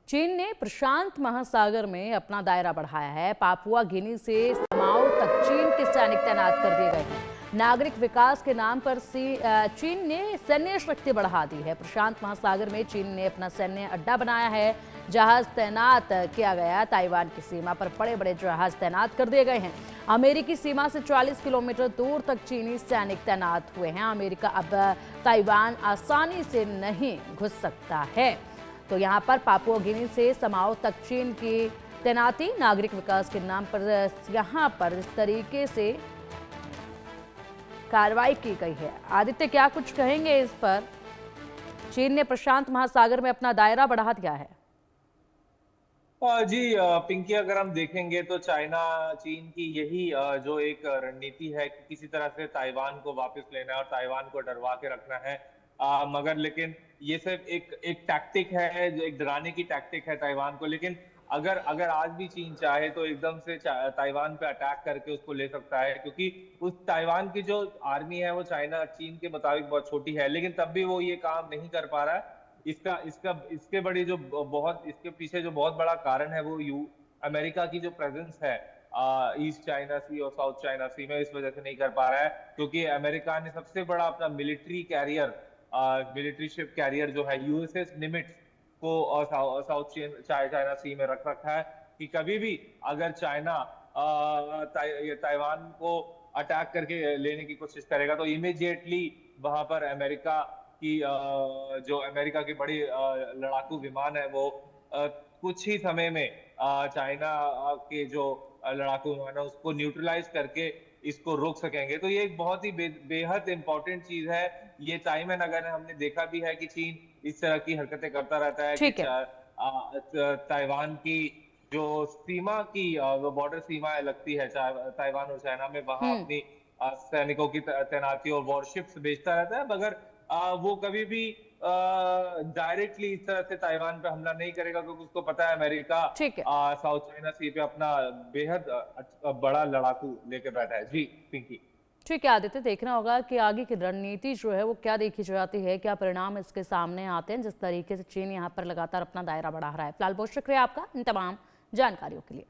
चीन ने प्रशांत महासागर में अपना दायरा बढ़ाया है। पापुआ गिनी से समाओ तक चीन के सैनिक तैनात कर दिए गए हैं। नागरिक विकास के नाम पर चीन ने सैन्य शक्ति बढ़ा दी है। प्रशांत महासागर में चीन ने अपना सैन्य अड्डा बनाया है। जहाज तैनात किया गया। ताइवान की सीमा पर बड़े बड़े जहाज तैनात कर दिए गए हैं। अमेरिकी सीमा से 40 किलोमीटर दूर तक चीनी सैनिक तैनात हुए हैं। अमेरिका अब ताइवान आसानी से नहीं घुस सकता है। तो यहाँ पर पापुआ गिनी से समाओ तक चीन की तैनाती, नागरिक विकास के नाम पर यहाँ पर इस तरीके से कार्रवाई की गई है। आदित्य, क्या कुछ कहेंगे इस पर? चीन ने प्रशांत महासागर में अपना दायरा बढ़ा दिया है। जी पिंकी, अगर हम देखेंगे तो चीन की यही जो एक रणनीति है कि किसी तरह से ताइवान को वापस लेना है और ताइवान को डरवा के रखना है। मगर लेकिन ये सिर्फ एक टैक्टिक है, जो एक डराने की टैक्टिक है ताइवान को। लेकिन अगर अगर आज भी चीन चाहे तो एकदम से ताइवान पे अटैक करके उसको ले सकता है, क्योंकि उस ताइवान की जो आर्मी है वो चीन के मुताबिक बहुत छोटी है, लेकिन तब भी वो ये काम नहीं कर पा रहा है। इसका इसका इसके बड़ी जो बहुत इसके पीछे जो बहुत बड़ा कारण है वो अमेरिका की जो प्रेजेंस है ईस्ट चाइना सी और साउथ चाइना सी में, इस वजह से नहीं कर पा रहा है। क्योंकि अमेरिका ने सबसे बड़ा अपना मिलिट्री शिप कैरियर जो है यूएसएस निमिट्स को साउथ चाइना सी में रख रखा है कि कभी भी अगर चाइना ताइवान को अटैक करके लेने की कोशिश करेगा तो इमीडिएटली वहां पर अमेरिका की जो अमेरिका की बड़ी लड़ाकू विमान है वो कुछ ही समय में चाइना के जो लड़ाकू विमान है उसको न्यूट्रलाइज करके इसको रोक सकेंगे। तो ये एक बहुत ही बेहद इंपॉर्टेंट चीज है। ये टाइम एंड अगर हमने देखा भी है कि चीन इस तरह की हरकतें करता रहता है कि ठीक है। ताइवान की जो सीमा की बॉर्डर सीमा लगती है ताइवान और चाइना में, वहां अपनी सैनिकों की तैनाती और वॉरशिप्स भेजता रहता है। मगर वो कभी भी डायरेक्टली इस तरह से ताइवान पे हमला नहीं करेगा, क्योंकि उसको पता है अमेरिका ठीक है। साउथ चाइना सी पे अपना बेहद बड़ा लड़ाकू लेकर बैठा है। जी पिंकी। ठीक है आदित्य, देखना होगा कि आगे की रणनीति जो है वो क्या देखी जाती है, क्या परिणाम इसके सामने आते हैं, जिस तरीके से चीन यहाँ पर लगातार अपना दायरा बढ़ा रहा है। फिलहाल बहुत शुक्रिया आपका इन तमाम जानकारियों के लिए।